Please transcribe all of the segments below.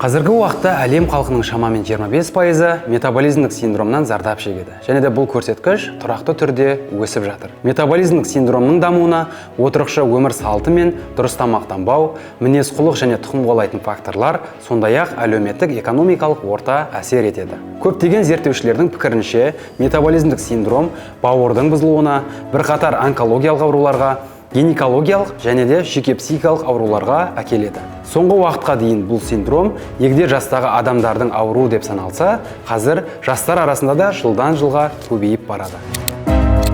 Қазіргі уақытта әлем халқының шамамен 25% метаболизмдік синдромнан зардап шегеді. Және де бұл көрсеткіш тұрақты түрде өсіп жатыр. Метаболизмдік синдромның дамуына отырықшы өмір салты мен дұрыс тамақтанбау, мінез-құлық және тұқым қуалайтын факторлар, сондай-ақ әлеуметтік экономикалық орта әсер етеді. Көптеген зерттеушілердің пікірінше, метаболизмдік синдром бауырдың бұзылуына, бірқатар онкологиялық ауруларға, гинекологиялық және де жеке психикалық ауруларға әкеледі. Соңғы уақытқа дейін бұл синдром егде жастағы адамдардың ауру деп саналса, қазір жастар арасында да жылдан жылға көбейіп барады.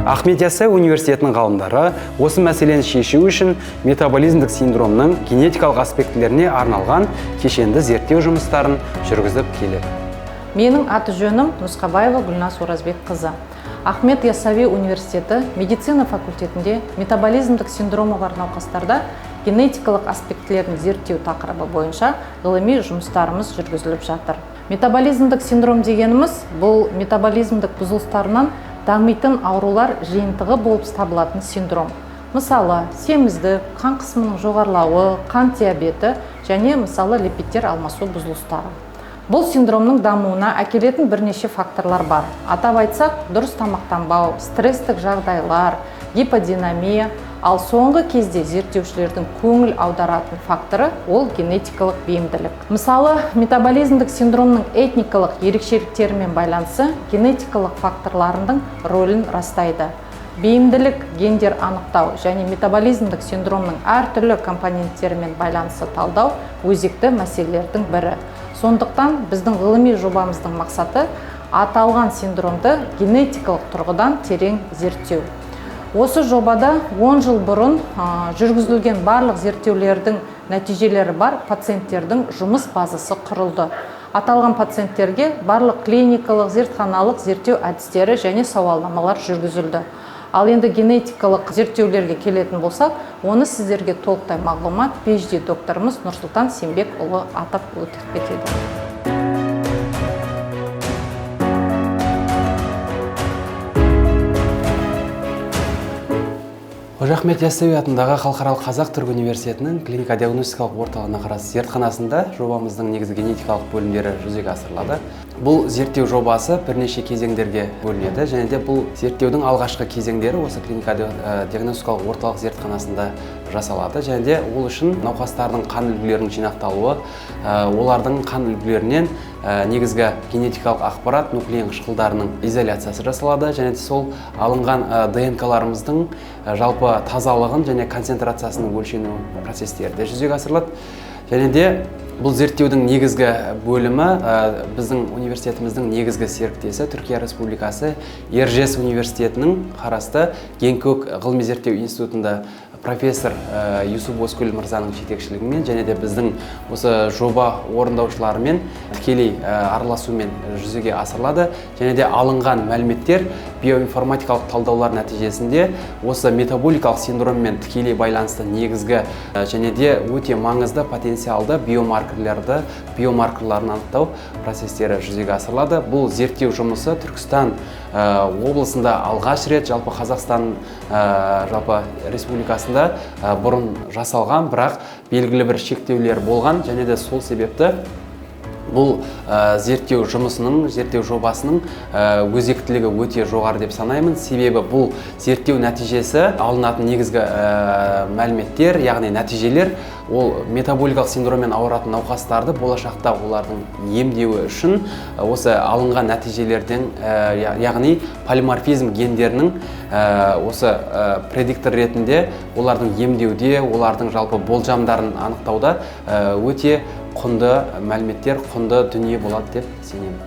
Ахмет Яссауи университетінің ғалымдары осы мәселені шешу үшін метаболизмдік синдромның генетикалық аспектілеріне арналған кешенді зерттеу жұмыстарын жүргізіп келеді. Менің аты жөнім Нұсқабаева Гүлназ Оразбекқызы. Ахмет Яссауи университеті медицина факультетінде метаболизмдік синдромы бар науқастарда генетикалық аспектілерін зерттеу тақырыбы бойынша ғылыми жұмыстарымыз жүргізіліп жатыр. Метаболизмдік синдром дегеніміз бұл метаболизмдік бұзылыстарынан дамитын аурулар жиынтығы болып табылатын синдром. Мысалы, семіздік, қан қысымының жоғарылауы, қант диабеті және мысалы липидтер алмасу бұзылыстары. Бұл синдромның дамуына әкелетін бірнеше факторлар бар. Атап айтсақ, дұрыс тамақтанбау, стресстік жағдайлар, гиподинамия, ал соңғы кезде зерттеушілердің көңіл аударатын факторы ол генетикалық бейімділік. Мысалы, метаболизмдік синдромның этникалық ерекшеліктерімен байланысы генетикалық факторларының рөлін растайды. Бейімділік, гендер анықтау және метаболизмдік синдромның әртүрлі компоненттерімен байланысы талдау өзекті мәселелердің бірі. Сондықтан біздің ғылыми жобамыздың мақсаты аталған синдромды генетикалық тұрғыдан терең зерттеу. Осы жобада 10 жыл бұрын жүргізілген барлық зерттеулердің нәтижелері бар пациенттердің жұмыс базасы құрылды. Аталған пациенттерге барлық клиникалық, зертханалық зерттеу әдістері және сауалнамалар жүргізілді. Ал енді генетикалық зерттеулерге келетін болсақ, оны сіздерге толықтай мағлұмат PhD докторымыз Нұрсұлтан Сембекұлы атап өтіп кетеді. Ахмет Яссауи атындағы Халықаралық Қазақ-Түрік университетінің клиника-диагностикалық орталығына қарасты зертханасында жобамыздың негізгі генетикалық бөлімдері жүзеге асырылады. Бұл зерттеу жобасы бірнеше кезеңдерге бөлінеді, және де бұл зерттеудің алғашқы кезеңдері осы клиника-диагностикалық орталық зертханасында жасалады, және де ол үшін науқастардың қан үлгілерінің жинақталуы, олардың қан үлгілерінен негізгі генетикалық ақпарат нуклеин қышқылдарының изоляциясы жасалады, және де сол алынған ДНК-ларымыздың жалпы тазалығын және концентрациясының өлшену процестері де жүзеге асырылады. Және де бұл зерттеудің негізгі бөлімі біздің университетіміздің негізгі серіктесі Түркия Республикасы Ержес университетінің қарасты Генкөк ғылыми зерттеу институтында профессор Юсуп Озкүл мырзаның жетекшілігімен және де біздің осы жоба орындаушыларымен тікелей араласумен жүзеге асырылады. Және де алынған мәліметтер биоинформатикалық талдаулар нәтижесінде осы метаболикалық синдроммен тікелей байланысты негізгі және де өте маңызды потенциалды биомаркерларын анықтау процестері жүзеге асырылады. Бұл зерттеу жұмысы Түркістан облысында алғаш рет жалпы Қазақстан жалпы республикасында бұрын жасалған, бірақ белгілі бір шектеулер болған, және де сол себепті бұл зерттеу жобасының өзектілігі өте жоғары деп санаймын. Себебі бұл зерттеу нәтижесі алынатын негізгі мәліметтер, яғни нәтижелер, ол метаболикалық синдроммен ауыратын науқастарды болашақта олардың емдеуі үшін осы алынған нәтижелерден, яғни полиморфизм гендерінің осы предиктор ретінде олардың емдеуде, олардың жалпы болжамдарын анықтауда өте құнды мәліметтер, құнды дүние болады деп сенемін.